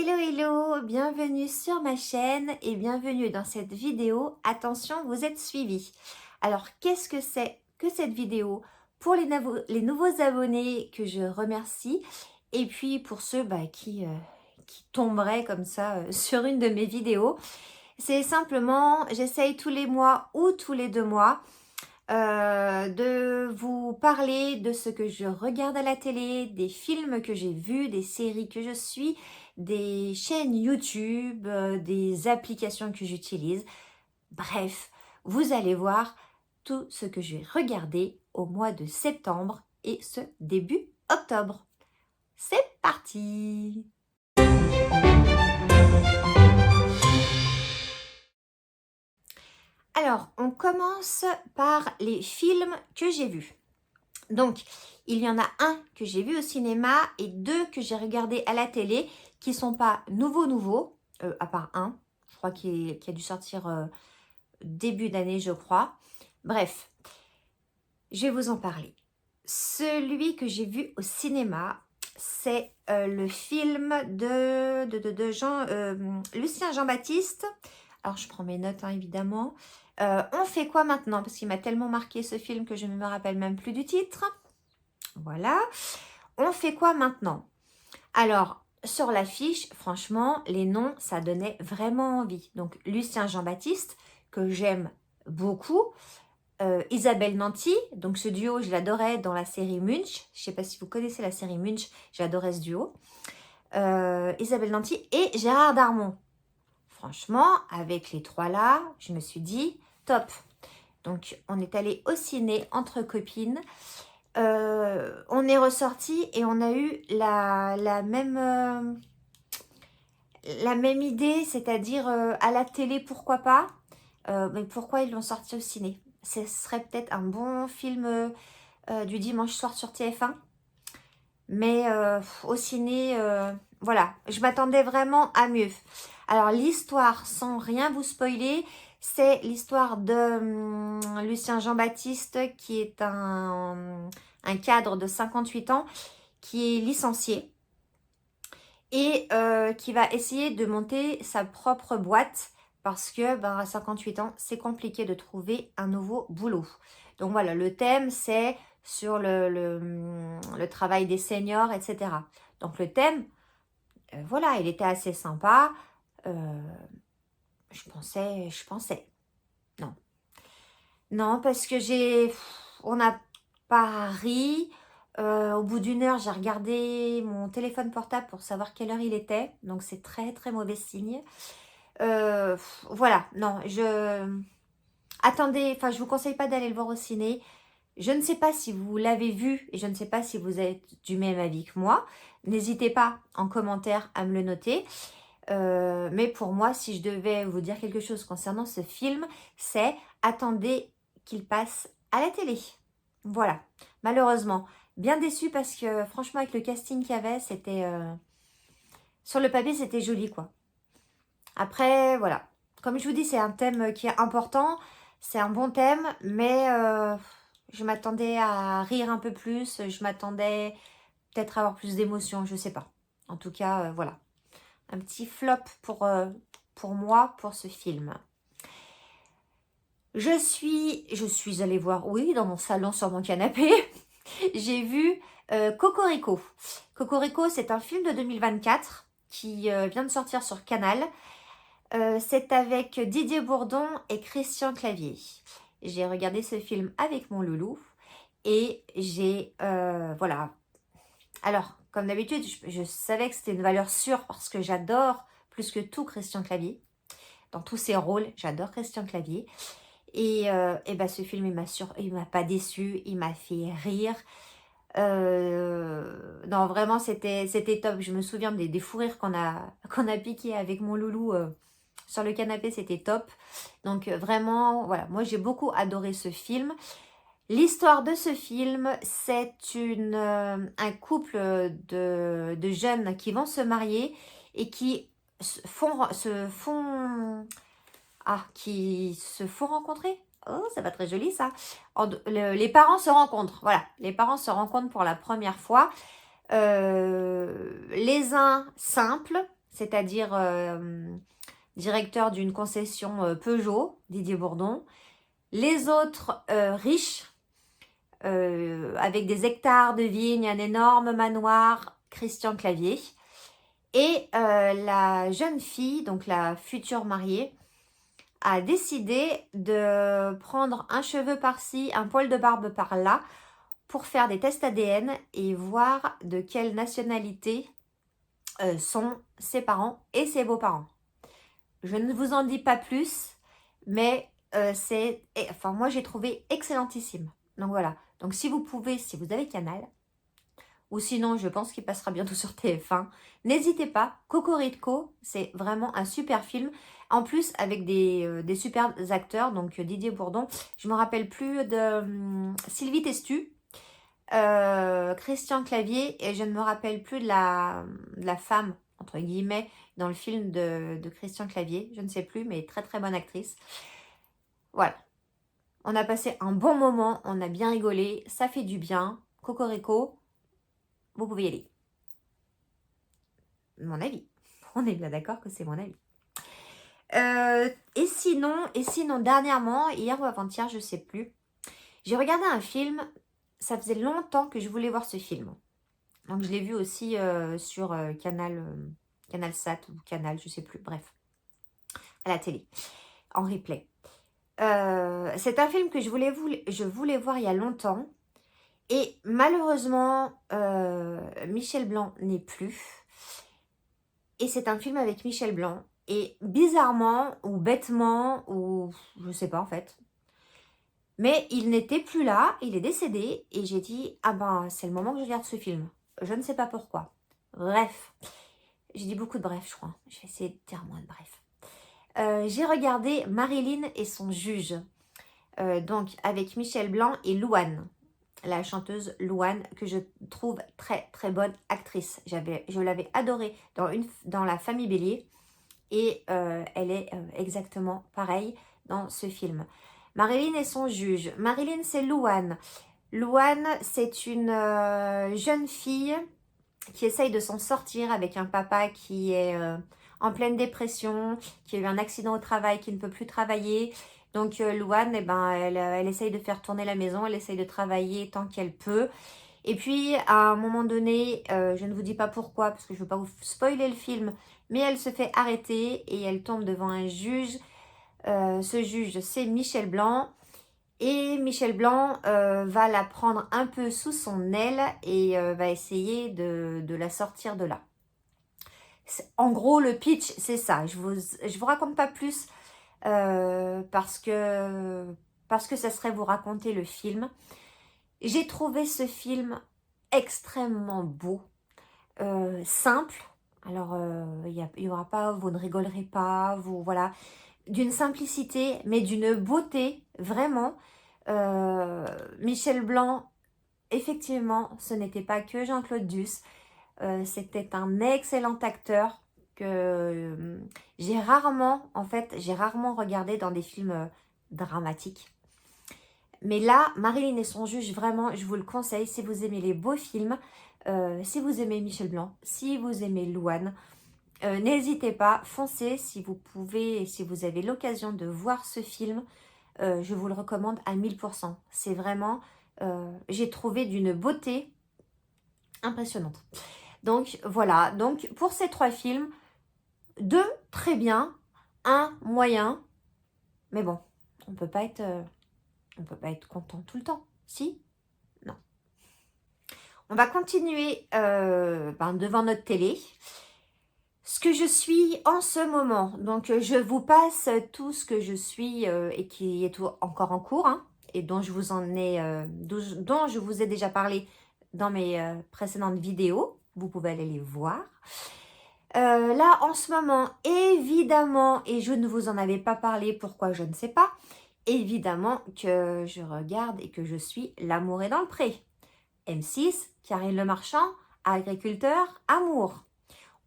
Hello hello, bienvenue sur ma chaîne et bienvenue dans cette vidéo. Attention, vous êtes suivis. Alors, qu'est-ce que c'est que cette vidéo? Pour les nouveaux abonnés que je remercie et puis pour ceux qui tomberaient comme ça sur une de mes vidéos, c'est simplement, j'essaye tous les mois ou tous les 2 mois de vous parler de ce que je regarde à la télé, des films que j'ai vus, des séries que je suis, des chaînes YouTube, des applications que j'utilise. Bref, vous allez voir tout ce que j'ai regardé au mois de septembre et ce début octobre. C'est parti! Alors, on commence par les films que j'ai vus. Donc, il y en a un que j'ai vu au cinéma et 2 que j'ai regardé à la télé qui sont pas nouveaux, à part un, je crois qui a dû sortir début d'année, je crois. Bref, je vais vous en parler. Celui que j'ai vu au cinéma, c'est le film de Lucien Jean-Baptiste. Alors, je prends mes notes, hein, évidemment. On fait quoi maintenant? Parce qu'il m'a tellement marqué ce film que je ne me rappelle même plus du titre. Voilà. On fait quoi maintenant? Alors, sur l'affiche, franchement, les noms, ça donnait vraiment envie. Donc, Lucien Jean-Baptiste, que j'aime beaucoup. Isabelle Nanty, donc ce duo, je l'adorais dans la série Munch. Je ne sais pas si vous connaissez la série Munch, j'adorais ce duo. Isabelle Nanty et Gérard Darmon. Franchement, avec les trois là, je me suis dit, top. Donc, on est allé au ciné entre copines. On est ressorti et on a eu la même idée, c'est-à-dire à la télé, pourquoi pas, mais pourquoi ils l'ont sorti au ciné? Ce serait peut-être un bon film du dimanche soir sur TF1, mais au ciné, voilà, je m'attendais vraiment à mieux. Alors l'histoire, sans rien vous spoiler, c'est l'histoire de Lucien Jean-Baptiste qui est un cadre de 58 ans qui est licencié et qui va essayer de monter sa propre boîte parce que à 58 ans, c'est compliqué de trouver un nouveau boulot. Donc voilà, le thème, c'est sur le travail des seniors, etc. Donc le thème, voilà, il était assez sympa. Je pensais. Non. Non, parce que on n'a pas ri. Au bout d'une heure, j'ai regardé mon téléphone portable pour savoir quelle heure il était. Donc, c'est très, très mauvais signe. Voilà, non, Attendez, enfin, je vous conseille pas d'aller le voir au ciné. Je ne sais pas si vous l'avez vu et je ne sais pas si vous êtes du même avis que moi. N'hésitez pas en commentaire à me le noter. Mais pour moi, si je devais vous dire quelque chose concernant ce film, c'est attendez qu'il passe à la télé. Voilà. Malheureusement, bien déçue parce que franchement, avec le casting qu'il y avait, c'était... sur le papier, c'était joli, quoi. Après, voilà. Comme je vous dis, c'est un thème qui est important. C'est un bon thème, mais je m'attendais à rire un peu plus. Je m'attendais peut-être à avoir plus d'émotions, je sais pas. En tout cas, voilà. Un petit flop pour moi, pour ce film. Je suis allée voir, oui, dans mon salon, sur mon canapé, j'ai vu Cocorico. Cocorico, c'est un film de 2024 qui vient de sortir sur Canal. C'est avec Didier Bourdon et Christian Clavier. J'ai regardé ce film avec mon loulou et voilà. Alors, comme d'habitude, je savais que c'était une valeur sûre parce que j'adore plus que tout Christian Clavier. Dans tous ses rôles, j'adore Christian Clavier. Et ce film, il m'a pas déçu, il m'a fait rire. Non, vraiment, c'était top. Je me souviens des fous rires qu'on a piqué avec mon loulou sur le canapé, c'était top. Donc vraiment, voilà, moi j'ai beaucoup adoré ce film. L'histoire de ce film, c'est un couple de jeunes qui vont se marier et qui qui se font rencontrer. Oh, ça va très joli ça. Les parents se rencontrent, voilà. Les parents se rencontrent pour la première fois. Les uns simples, c'est-à-dire directeur d'une concession Peugeot, Didier Bourdon. Les autres riches, avec des hectares de vignes, un énorme manoir, Christian Clavier. Et la jeune fille, donc la future mariée, a décidé de prendre un cheveu par-ci, un poil de barbe par-là, pour faire des tests ADN et voir de quelle nationalité sont ses parents et ses beaux-parents. Je ne vous en dis pas plus, mais enfin, moi j'ai trouvé excellentissime. Donc voilà, donc si vous pouvez, si vous avez Canal, ou sinon je pense qu'il passera bientôt sur TF1, n'hésitez pas, Cocorico, c'est vraiment un super film. En plus avec des super acteurs, donc Didier Bourdon, je ne me rappelle plus de Sylvie Testu, Christian Clavier, et je ne me rappelle plus de la femme, entre guillemets, dans le film de Christian Clavier, je ne sais plus, mais très très bonne actrice. Voilà, on a passé un bon moment, on a bien rigolé, ça fait du bien. Cocorico, vous pouvez y aller. Mon avis, on est bien d'accord que c'est mon avis. Et sinon, dernièrement, hier ou avant-hier, je sais plus, j'ai regardé un film, ça faisait longtemps que je voulais voir ce film. Donc je l'ai vu aussi sur Canal Sat ou Canal, je sais plus, bref, à la télé, en replay. C'est un film que je voulais voir il y a longtemps. Et malheureusement, Michel Blanc n'est plus. Et c'est un film avec Michel Blanc. Et bizarrement, ou bêtement, ou je sais pas en fait. Mais il n'était plus là, il est décédé. Et j'ai dit, ah ben c'est le moment que je regarde ce film. Je ne sais pas pourquoi. Bref. J'ai dit beaucoup de bref, je crois. Je vais essayer de dire moins de bref. J'ai regardé Marilyn et son juge. Donc avec Michel Blanc et Louane. La chanteuse Louane, que je trouve très très bonne actrice. Je l'avais adorée dans La Famille Bélier. Et elle est exactement pareille dans ce film. Marilyn et son juge. Marilyn, c'est Louane. Louane, c'est une jeune fille qui essaye de s'en sortir avec un papa qui est en pleine dépression, qui a eu un accident au travail, qui ne peut plus travailler. Donc Louane, eh ben, elle essaye de faire tourner la maison, elle essaye de travailler tant qu'elle peut. Et puis, à un moment donné, je ne vous dis pas pourquoi, parce que je ne veux pas vous spoiler le film, mais elle se fait arrêter et elle tombe devant un juge. Ce juge, c'est Michel Blanc. Et Michel Blanc va la prendre un peu sous son aile et va essayer de la sortir de là. En gros, le pitch, c'est ça. Je vous raconte pas plus parce que ça serait vous raconter le film. J'ai trouvé ce film extrêmement beau, simple. Alors, il y aura pas, vous ne rigolerez pas, voilà, d'une simplicité, mais d'une beauté, vraiment. Michel Blanc, effectivement, ce n'était pas que Jean-Claude Duss. C'était un excellent acteur que j'ai rarement regardé dans des films dramatiques. Mais là, Marilyn et son juge, vraiment, je vous le conseille si vous aimez les beaux films, si vous aimez Michel Blanc, si vous aimez Louane, n'hésitez pas, foncez si vous pouvez et si vous avez l'occasion de voir ce film. Je vous le recommande à 1000%. C'est vraiment, j'ai trouvé d'une beauté impressionnante. Donc voilà, donc pour ces 3 films, 2 très bien, 1 moyen, mais bon, on peut pas être content tout le temps, si? Non. On va continuer devant notre télé. Ce que je suis en ce moment, donc je vous passe tout ce que je suis et qui est encore en cours, hein, et dont je vous ai déjà parlé dans mes précédentes vidéos. Vous pouvez aller les voir. Là, en ce moment, évidemment, et je ne vous en avais pas parlé, pourquoi je ne sais pas, évidemment que je regarde et que je suis L'amour est dans le pré. M6, Karine Le Marchand, agriculteur, amour.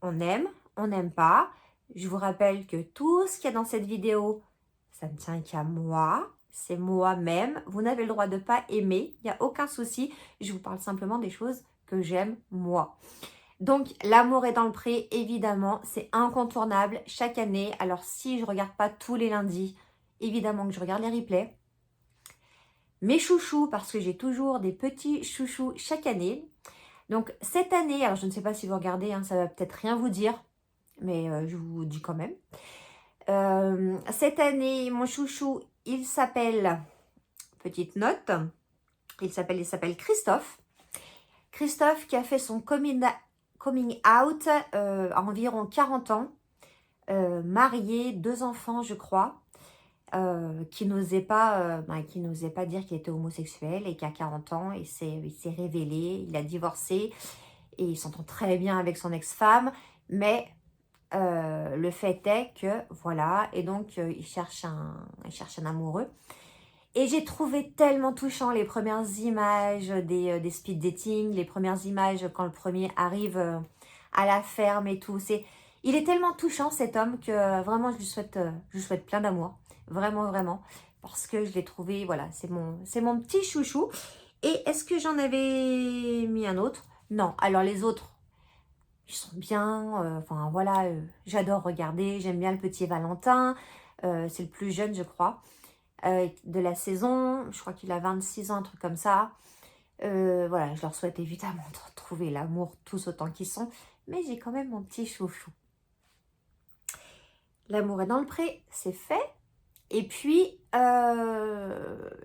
On aime, on n'aime pas. Je vous rappelle que tout ce qu'il y a dans cette vidéo, ça ne tient qu'à moi. C'est moi-même. Vous n'avez le droit de ne pas aimer. Il n'y a aucun souci. Je vous parle simplement des choses que j'aime moi. Donc, L'amour est dans le pré, évidemment, c'est incontournable chaque année. Alors, si je ne regarde pas tous les lundis, évidemment que je regarde les replays. Mes chouchous, parce que j'ai toujours des petits chouchous chaque année. Donc, cette année, alors je ne sais pas si vous regardez, hein, ça va peut-être rien vous dire, mais je vous dis quand même. Cette année, mon chouchou, il s'appelle, petite note, il s'appelle Christophe. Christophe qui a fait son coming out à environ 40 ans, marié, 2 enfants je crois, qui n'osait pas dire qu'il était homosexuel et qu'à 40 ans, il s'est révélé, il a divorcé et il s'entend très bien avec son ex-femme, mais le fait est que, voilà, et donc il cherche un amoureux. Et j'ai trouvé tellement touchant les premières images des speed dating, les premières images quand le premier arrive à la ferme et tout. Il est tellement touchant cet homme que vraiment je lui souhaite plein d'amour. Vraiment, vraiment. Parce que je l'ai trouvé, voilà, c'est mon petit chouchou. Et est-ce que j'en avais mis un autre? Non. Alors les autres, ils sont bien. Enfin voilà, j'adore regarder. J'aime bien le petit Valentin. C'est le plus jeune, je crois. De la saison, je crois qu'il a 26 ans, un truc comme ça. Voilà, je leur souhaite évidemment de retrouver l'amour tous autant qu'ils sont, mais j'ai quand même mon petit chouchou. L'amour est dans le pré, c'est fait. Et puis,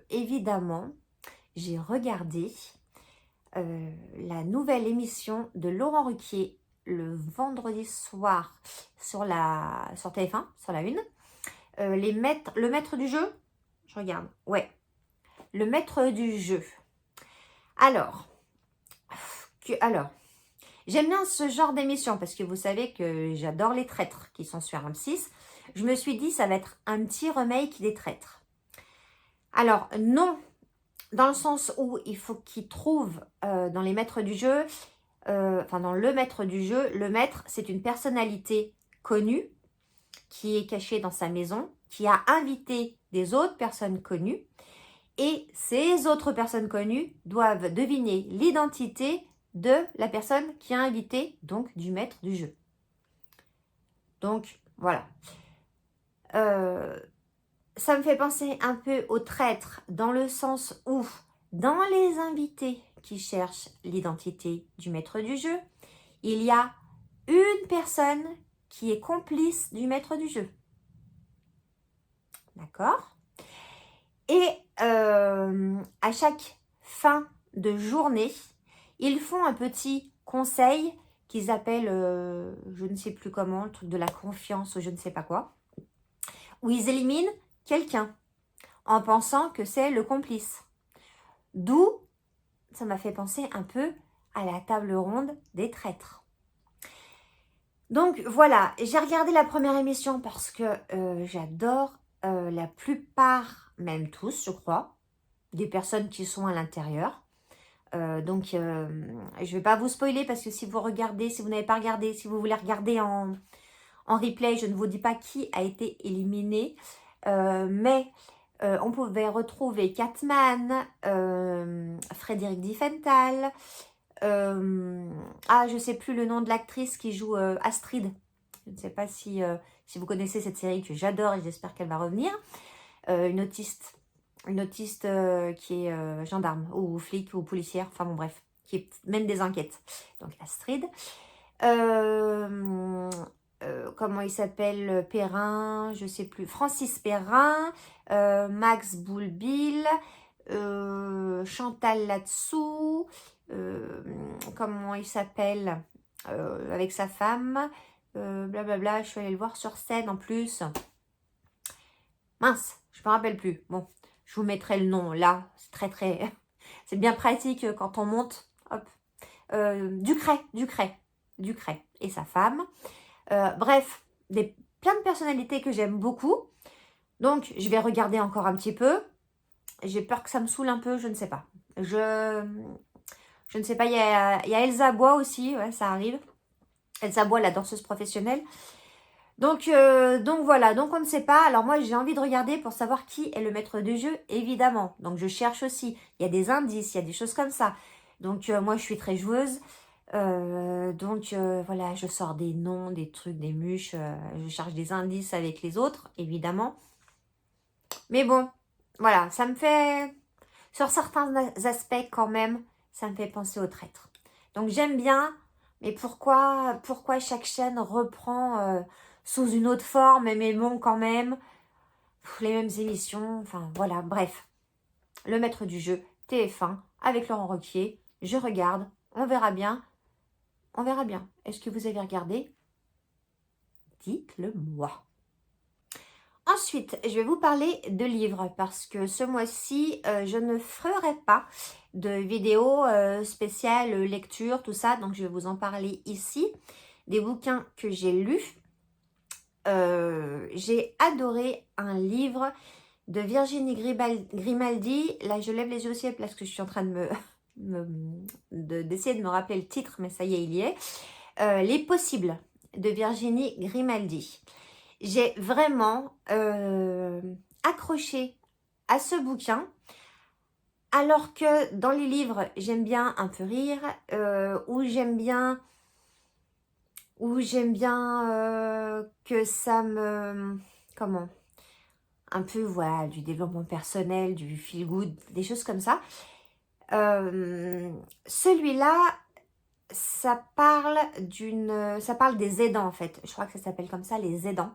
évidemment, j'ai regardé la nouvelle émission de Laurent Ruquier le vendredi soir sur TF1, sur la 1. Le maître du jeu. Je regarde, ouais. Le maître du jeu. Alors, j'aime bien ce genre d'émission parce que vous savez que j'adore les traîtres qui sont sur M6. Je me suis dit, ça va être un petit remake des traîtres. Alors, non, dans le sens où il faut qu'ils trouvent dans les maîtres du jeu, dans le maître du jeu, le maître, c'est une personnalité connue qui est cachée dans sa maison, qui a invité des autres personnes connues. Et ces autres personnes connues doivent deviner l'identité de la personne qui a invité, donc du maître du jeu. Donc, voilà. Ça me fait penser un peu au traître dans le sens où, dans les invités qui cherchent l'identité du maître du jeu, il y a une personne qui est complice du maître du jeu. D'accord ? Et à chaque fin de journée, ils font un petit conseil qu'ils appellent, je ne sais plus comment, le truc de la confiance ou je ne sais pas quoi, où ils éliminent quelqu'un en pensant que c'est le complice. D'où, ça m'a fait penser un peu à la table ronde des traîtres. Donc voilà, j'ai regardé la première émission parce que j'adore la plupart, même tous je crois, des personnes qui sont à l'intérieur. Donc je ne vais pas vous spoiler parce que si vous regardez, si vous n'avez pas regardé, si vous voulez regarder en replay, je ne vous dis pas qui a été éliminé. Mais on pouvait retrouver Catman, Frédéric Diffenthal, je ne sais plus le nom de l'actrice qui joue Astrid. Je ne sais pas si vous connaissez cette série que j'adore et j'espère qu'elle va revenir. Une autiste qui est gendarme ou flic ou policière, enfin bon bref, qui mène des enquêtes. Donc Astrid. Comment il s'appelle, Perrin, je sais plus, Francis Perrin, Max Boulbil, Chantal Latsou, comment il s'appelle, avec sa femme, blablabla, je suis allée le voir sur scène en plus. Mince, je me rappelle plus. Bon, je vous mettrai le nom là, c'est très, c'est bien pratique quand on monte. Hop, Ducret et sa femme. Bref, plein de personnalités que j'aime beaucoup. Donc, je vais regarder encore un petit peu. J'ai peur que ça me saoule un peu, je ne sais pas. Je ne sais pas, il y a Elsa Bois aussi, ouais, ça arrive. Elsa Bois, la danseuse professionnelle. Donc voilà, donc on ne sait pas. Alors moi, j'ai envie de regarder pour savoir qui est le maître du jeu, évidemment. Donc je cherche aussi. Il y a des indices, il y a des choses comme ça. Donc moi, je suis très joueuse. Voilà, je sors des noms, des trucs, des mûches, je cherche des indices avec les autres, évidemment. Mais bon, voilà, ça me fait, sur certains aspects quand même, ça me fait penser au traître. Donc j'aime bien, mais pourquoi chaque chaîne reprend sous une autre forme, mais bon quand même, les mêmes émissions, enfin voilà, bref. Le maître du jeu, TF1, avec Laurent Ruquier, je regarde, on verra bien. On verra bien. Est-ce que vous avez regardé? Dites-le moi. Ensuite, je vais vous parler de livres parce que ce mois-ci, je ne ferai pas de vidéo spéciale lecture, tout ça. Donc, je vais vous en parler ici. Des bouquins que j'ai lus. J'ai adoré un livre de Virginie Grimaldi. Là, je lève les yeux au ciel parce que je suis en train de d'essayer de me rappeler le titre, mais ça y est, il y est. Les possibles de Virginie Grimaldi. J'ai vraiment accroché à ce bouquin, alors que dans les livres, j'aime bien un peu rire, ou j'aime bien que ça me... Comment? Un peu, voilà, du développement personnel, du feel good, des choses comme ça. Celui-là, ça parle des aidants en fait. Je crois que ça s'appelle comme ça, les aidants.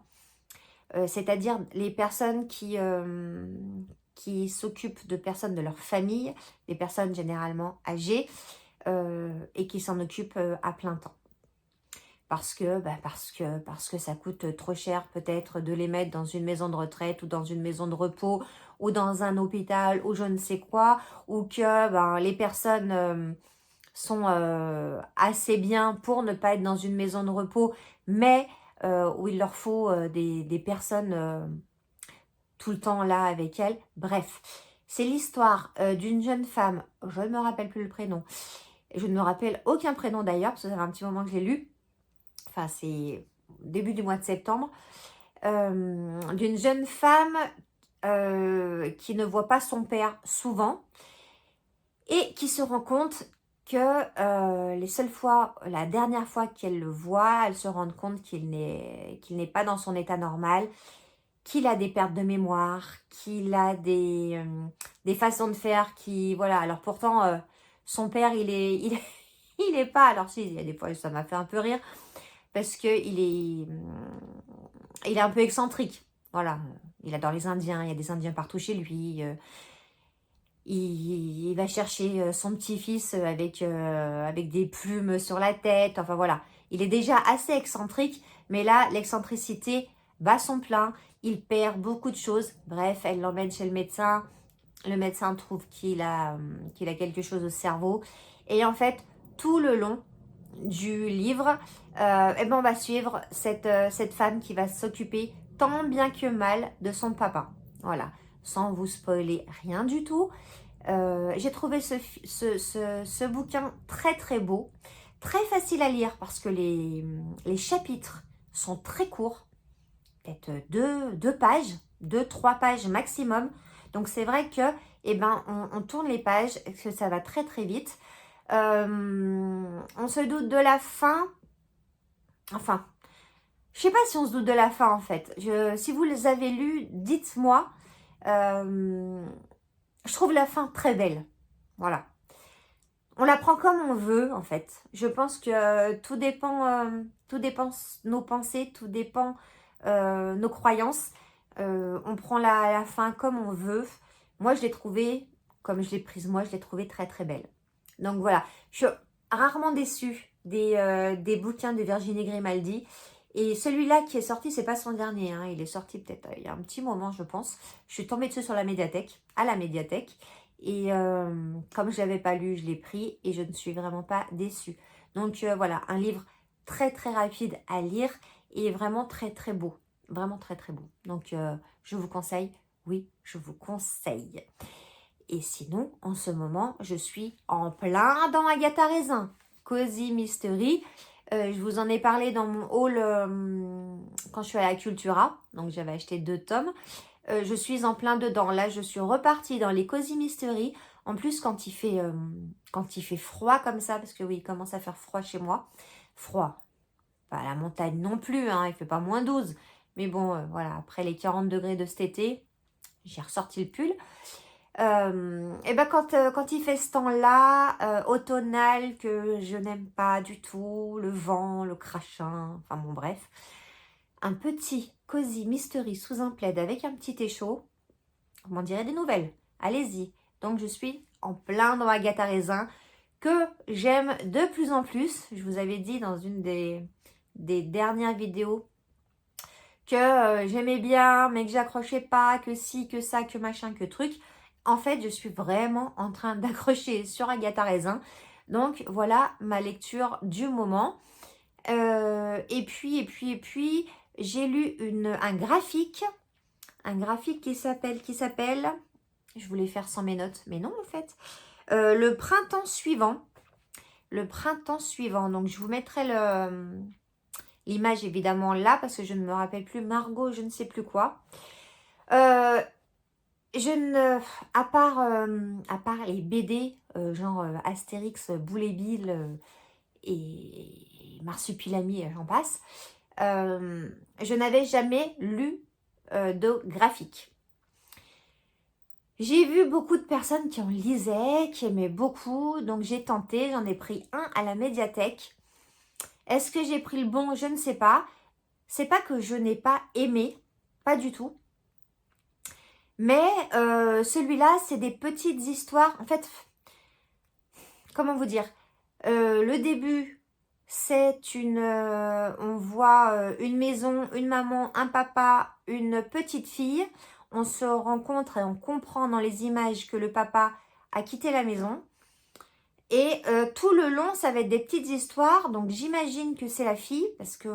C'est-à-dire les personnes qui s'occupent de personnes de leur famille, des personnes généralement âgées, et qui s'en occupent à plein temps. Parce que ça coûte trop cher peut-être de les mettre dans une maison de retraite ou dans une maison de repos ou dans un hôpital ou je ne sais quoi, ou que les personnes sont assez bien pour ne pas être dans une maison de repos, mais où il leur faut des personnes tout le temps là avec elles. Bref, c'est l'histoire d'une jeune femme, je ne me rappelle plus le prénom, je ne me rappelle aucun prénom d'ailleurs, parce que ça fait un petit moment que je l'ai lu, enfin c'est début du mois de septembre, d'une jeune femme qui ne voit pas son père souvent et qui se rend compte que la dernière fois qu'elle le voit, elle se rend compte qu'il n'est pas dans son état normal, qu'il a des pertes de mémoire, qu'il a des façons de faire qui, voilà. Alors pourtant, son père, il est pas, alors si, il y a des fois, ça m'a fait un peu rire, parce que il est un peu excentrique, voilà. Il adore les Indiens, il y a des Indiens partout chez lui, il va chercher son petit-fils avec des plumes sur la tête. Enfin voilà, il est déjà assez excentrique. Mais là, l'excentricité bat son plein. Il perd beaucoup de choses. Bref, elle l'emmène chez le médecin. Le médecin trouve qu'il a quelque chose au cerveau. Et en fait, tout le long du livre, on va suivre cette femme qui va s'occuper tant bien que mal de son papa. Voilà, sans vous spoiler rien du tout. J'ai trouvé ce bouquin très très beau, très facile à lire parce que les chapitres sont très courts, peut-être deux pages, 2-3 pages maximum. Donc c'est vrai que on tourne les pages et que ça va très très vite. On se doute de la fin. Enfin, je sais pas si on se doute de la fin en fait. Si vous les avez lus, dites-moi. Je trouve la fin très belle. Voilà. On la prend comme on veut, en fait. Je pense que tout dépend nos pensées, tout dépend nos croyances. On prend la fin comme on veut. Moi, je l'ai trouvée, comme je l'ai prise moi, je l'ai trouvée très très belle. Donc voilà, je suis rarement déçue des bouquins de Virginie Grimaldi. Et celui-là qui est sorti, c'est pas son dernier, hein. Il est sorti peut-être il y a un petit moment, je pense. Je suis tombée dessus sur la médiathèque, à la médiathèque. Et comme je l'avais pas lu, je l'ai pris et je ne suis vraiment pas déçue. Donc voilà, un livre très très rapide à lire et vraiment très très beau. Vraiment très très beau. Donc je vous conseille, oui, je vous conseille. Et sinon, en ce moment, je suis en plein dans Agatha Raisin. Cozy Mystery. Je vous en ai parlé dans mon haul quand je suis à la Cultura. Donc j'avais acheté 2 tomes. Je suis en plein dedans. Là, je suis repartie dans les Cozy Mystery En plus, quand il fait froid comme ça, parce que oui, il commence à faire froid chez moi. Froid. Pas à la montagne non plus, hein, il fait pas -12. Mais bon, voilà, après les 40 degrés de cet été, j'ai ressorti le pull. Et ben quand il fait ce temps-là, automnal, que je n'aime pas du tout, le vent, le crachin, enfin bon bref, un petit cosy mystery sous un plaid avec un petit thé chaud, vous m'en direz des nouvelles, allez-y. Donc je suis en plein dans Agatha Raisin, que j'aime de plus en plus. Je vous avais dit dans une des dernières vidéos que j'aimais bien, mais que j'accrochais pas, que si, que ça, que machin, que truc. En fait, je suis vraiment en train d'accrocher sur Agatha Raisin. Donc, voilà ma lecture du moment. Et puis, j'ai lu un graphique qui s'appelle, je voulais faire sans mes notes, mais non en fait, le printemps suivant. Donc, je vous mettrai l'image évidemment là, parce que je ne me rappelle plus, Margot, je ne sais plus quoi. À part les BD, genre Astérix, Boule et Bill et Marsupilami, j'en passe, je n'avais jamais lu de graphique. J'ai vu beaucoup de personnes qui en lisaient, qui aimaient beaucoup, donc j'ai tenté, j'en ai pris un à la médiathèque. Est-ce que j'ai pris le bon? Je ne sais pas. C'est pas que je n'ai pas aimé, pas du tout. Mais celui-là, c'est des petites histoires. En fait, comment vous dire? Le début, c'est on voit une maison, une maman, un papa, une petite fille. On se rencontre et on comprend dans les images que le papa a quitté la maison. Et tout le long, ça va être des petites histoires. Donc, j'imagine que c'est la fille, parce que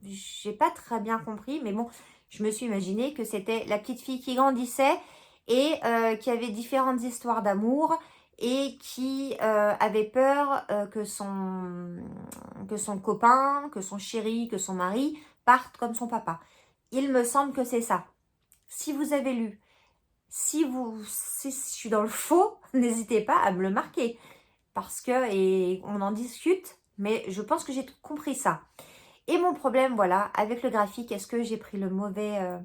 j'ai pas très bien compris. Mais bon, je me suis imaginé que c'était la petite fille qui grandissait et qui avait différentes histoires d'amour et qui avait peur que son copain, que son chéri, que son mari partent comme son papa. Il me semble que c'est ça. Si vous avez lu, si je suis dans le faux, n'hésitez pas à me le marquer. Parce que, et on en discute, mais je pense que j'ai compris ça. Et mon problème, voilà, avec le graphique, est-ce que j'ai pris le mauvais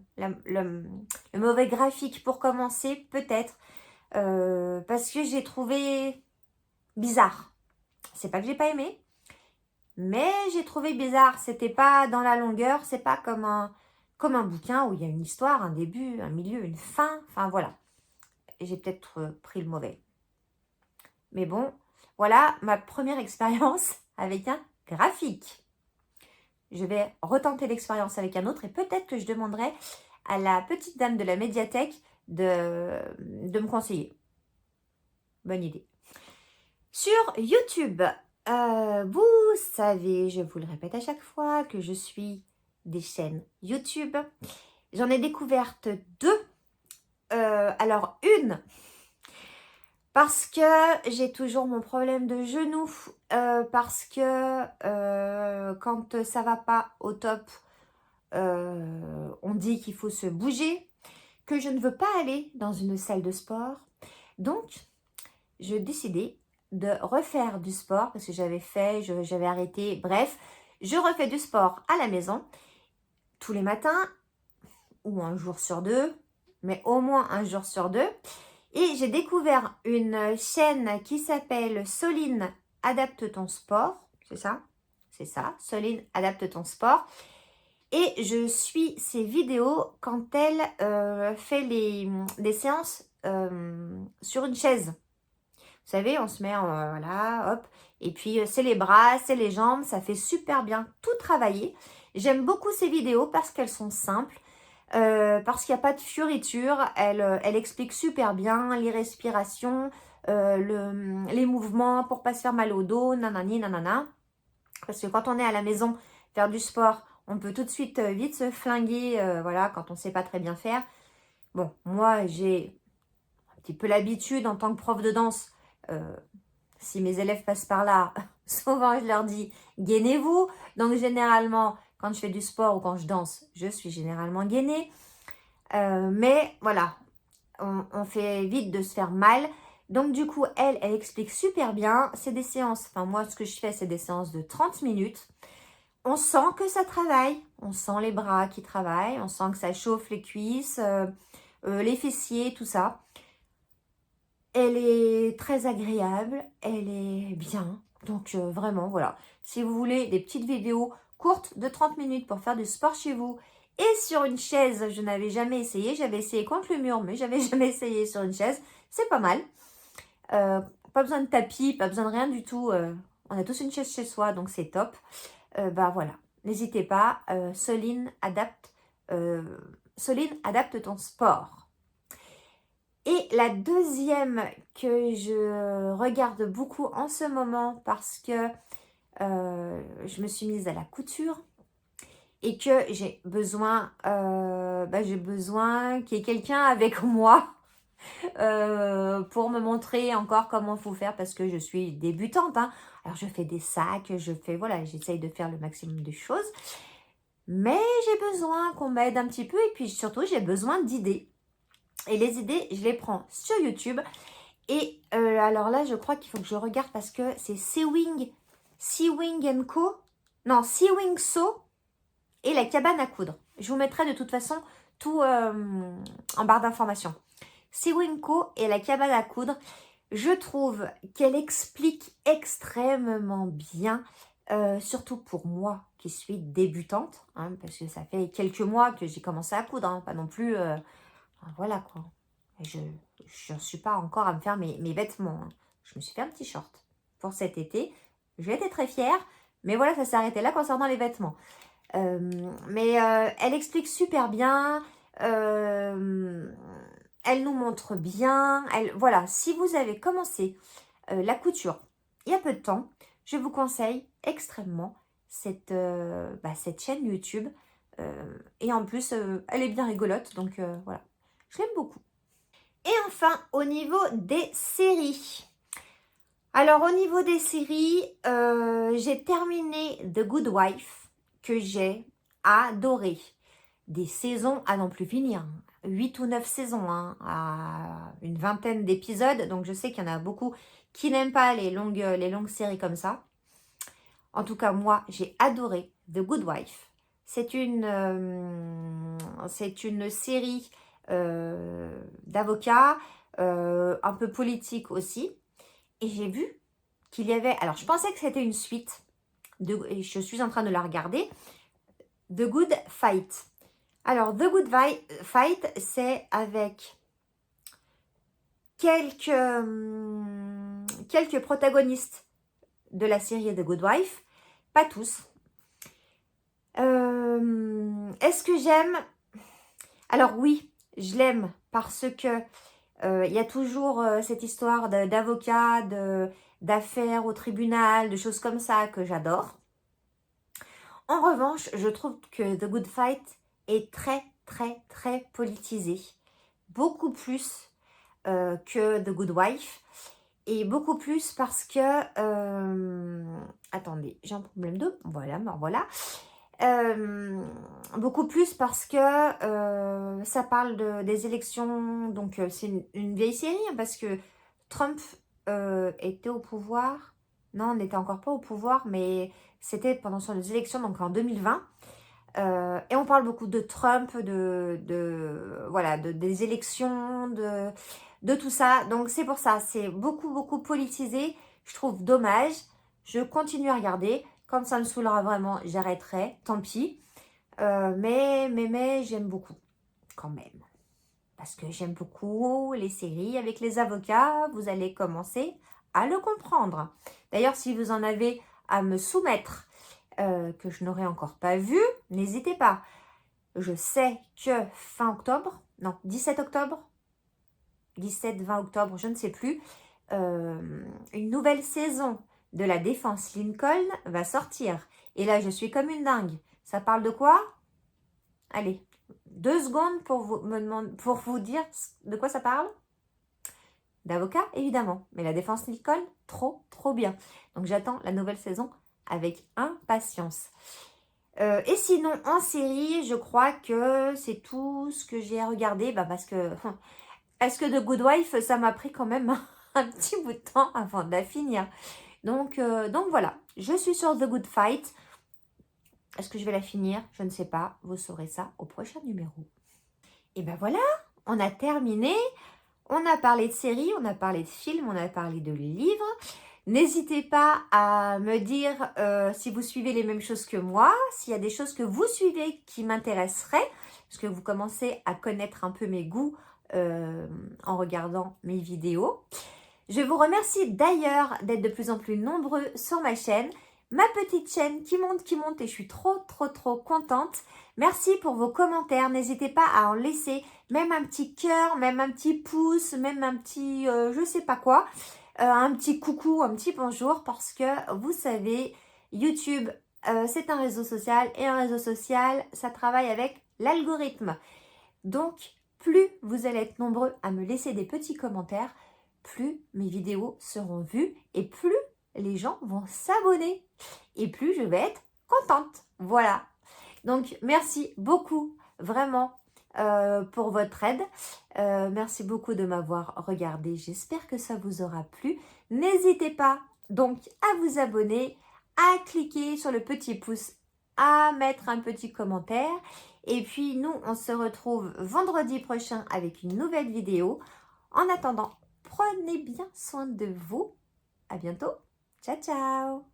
graphique pour commencer? Peut-être. Parce que j'ai trouvé bizarre. C'est pas que j'ai pas aimé, mais j'ai trouvé bizarre. C'était pas dans la longueur, c'est pas comme un bouquin où il y a une histoire, un début, un milieu, une fin. Enfin, voilà. Et j'ai peut-être pris le mauvais. Mais bon, voilà ma première expérience avec un graphique. Je vais retenter l'expérience avec un autre et peut-être que je demanderai à la petite dame de la médiathèque de me conseiller. Bonne idée. Sur YouTube, vous savez, je vous le répète à chaque fois, que je suis des chaînes YouTube. J'en ai découvertes 2. Alors, une, parce que j'ai toujours mon problème de genou, parce que quand ça va pas au top, on dit qu'il faut se bouger, que je ne veux pas aller dans une salle de sport. Donc, j'ai décidé de refaire du sport parce que j'avais arrêté. Bref, je refais du sport à la maison tous les matins ou un jour sur 2, mais au moins un jour sur 2. Et j'ai découvert une chaîne qui s'appelle Soline Adapte ton sport. C'est ça? C'est ça, Soline Adapte ton sport. Et je suis ses vidéos quand elle fait des séances sur une chaise. Vous savez, on se met, voilà, hop. Et puis, c'est les bras, c'est les jambes. Ça fait super bien tout travailler. J'aime beaucoup ces vidéos parce qu'elles sont simples. Parce qu'il n'y a pas de fioriture. Elle explique super bien les respirations, les mouvements pour pas se faire mal au dos, nanani, nanana. Parce que quand on est à la maison, faire du sport, on peut tout de suite vite se flinguer, voilà, quand on ne sait pas très bien faire. Bon, moi, j'ai un petit peu l'habitude en tant que prof de danse. Si mes élèves passent par là, souvent je leur dis « gainez-vous ». Donc, généralement, quand je fais du sport ou quand je danse, je suis généralement gainée. Mais voilà, on fait vite de se faire mal. Donc du coup, elle explique super bien. C'est des séances, enfin moi ce que je fais, c'est des séances de 30 minutes. On sent que ça travaille, on sent les bras qui travaillent, on sent que ça chauffe les cuisses, les fessiers, tout ça. Elle est très agréable, elle est bien. Donc vraiment, voilà. Si vous voulez des petites vidéos courtes de 30 minutes pour faire du sport chez vous et sur une chaise, je n'avais jamais essayé. J'avais essayé contre le mur, mais j'avais jamais essayé sur une chaise. C'est pas mal. Pas besoin de tapis, pas besoin de rien du tout. On a tous une chaise chez soi, donc c'est top. Bah voilà, n'hésitez pas. Soline adapte ton sport. Et la deuxième que je regarde beaucoup en ce moment parce que je me suis mise à la couture et que j'ai besoin qu'il y ait quelqu'un avec moi pour me montrer encore comment il faut faire parce que je suis débutante. Hein. Alors je fais des sacs, voilà, j'essaye de faire le maximum de choses. Mais j'ai besoin qu'on m'aide un petit peu et puis surtout j'ai besoin d'idées. Et les idées, je les prends sur YouTube. Et alors là, je crois qu'il faut que je regarde parce que c'est Sewing Co. Non, Sewing So et la cabane à coudre. Je vous mettrai de toute façon tout en barre d'informations. Sewing Co et la cabane à coudre. Je trouve qu'elle explique extrêmement bien, surtout pour moi qui suis débutante, hein, parce que ça fait quelques mois que j'ai commencé à coudre, hein, pas non plus... voilà quoi. Je n'en suis pas encore à me faire mes vêtements. Hein. Je me suis fait un petit short pour cet été. J'ai été très fière. Mais voilà, ça s'est arrêté là concernant les vêtements. Elle explique super bien. Elle nous montre bien. Voilà, si vous avez commencé la couture il y a peu de temps, je vous conseille extrêmement cette chaîne YouTube. Et en plus, elle est bien rigolote. Donc voilà. Je l'aime beaucoup. Et enfin, au niveau des séries. Alors, au niveau des séries, j'ai terminé The Good Wife, que j'ai adoré. Des saisons à n'en plus finir. 8 ou 9 saisons, hein, à une vingtaine d'épisodes. Donc, je sais qu'il y en a beaucoup qui n'aiment pas les longues séries comme ça. En tout cas, moi, j'ai adoré The Good Wife. C'est une série d'avocats, un peu politique aussi. Et j'ai vu qu'il y avait... Alors, je pensais que c'était une suite. Et je suis en train de la regarder. The Good Fight. Alors, The Good Fight, c'est avec quelques protagonistes de la série The Good Wife. Pas tous. Est-ce que j'aime? Alors oui, je l'aime parce que il y a toujours cette histoire d'avocat, d'affaires au tribunal, de choses comme ça que j'adore. En revanche, je trouve que The Good Fight est très, très, très politisé. Beaucoup plus que The Good Wife. Et beaucoup plus parce que... attendez, j'ai un problème de... Voilà, me voilà. Beaucoup plus parce que ça parle des élections. Donc, c'est une vieille série hein, parce que Trump était au pouvoir. Non, on n'était encore pas au pouvoir, mais c'était pendant les élections, donc en 2020. Et on parle beaucoup de Trump, des élections, de tout ça. Donc, c'est pour ça, c'est beaucoup, beaucoup politisé. Je trouve dommage. Je continue à regarder. Quand ça me saoulera vraiment, j'arrêterai. Tant pis. Mais j'aime beaucoup, quand même. Parce que j'aime beaucoup les séries avec les avocats. Vous allez commencer à le comprendre. D'ailleurs, si vous en avez à me soumettre, que je n'aurais encore pas vu, n'hésitez pas. Je sais que fin octobre, non, 17 octobre, 17-20 octobre, je ne sais plus, une nouvelle saison de la Défense Lincoln va sortir. Et là, je suis comme une dingue. Ça parle de quoi? Allez, 2 secondes pour vous dire de quoi ça parle. D'avocat, évidemment. Mais la Défense Lincoln, trop, trop bien. Donc, j'attends la nouvelle saison avec impatience. Et sinon, en série, je crois que c'est tout ce que j'ai regardé. Parce que The Good Wife, ça m'a pris quand même un petit bout de temps avant de la finir. Donc voilà, je suis sur The Good Fight. Est-ce que je vais la finir? Je ne sais pas. Vous saurez ça au prochain numéro. Et ben voilà, on a terminé. On a parlé de séries, on a parlé de films, on a parlé de livres. N'hésitez pas à me dire si vous suivez les mêmes choses que moi, s'il y a des choses que vous suivez qui m'intéresseraient, parce que vous commencez à connaître un peu mes goûts en regardant mes vidéos. Je vous remercie d'ailleurs d'être de plus en plus nombreux sur ma chaîne. Ma petite chaîne qui monte et je suis trop contente. Merci pour vos commentaires. N'hésitez pas à en laisser même un petit cœur, même un petit pouce, même un petit je sais pas quoi. Un petit coucou, un petit bonjour parce que vous savez, YouTube, c'est un réseau social et un réseau social, ça travaille avec l'algorithme. Donc, plus vous allez être nombreux à me laisser des petits commentaires, plus mes vidéos seront vues et plus les gens vont s'abonner et plus je vais être contente. Voilà. Donc, merci beaucoup, vraiment, pour votre aide. Merci beaucoup de m'avoir regardé. J'espère que ça vous aura plu. N'hésitez pas donc à vous abonner, à cliquer sur le petit pouce, à mettre un petit commentaire. Et puis, nous, on se retrouve vendredi prochain avec une nouvelle vidéo. En attendant, prenez bien soin de vous. À bientôt. Ciao, ciao.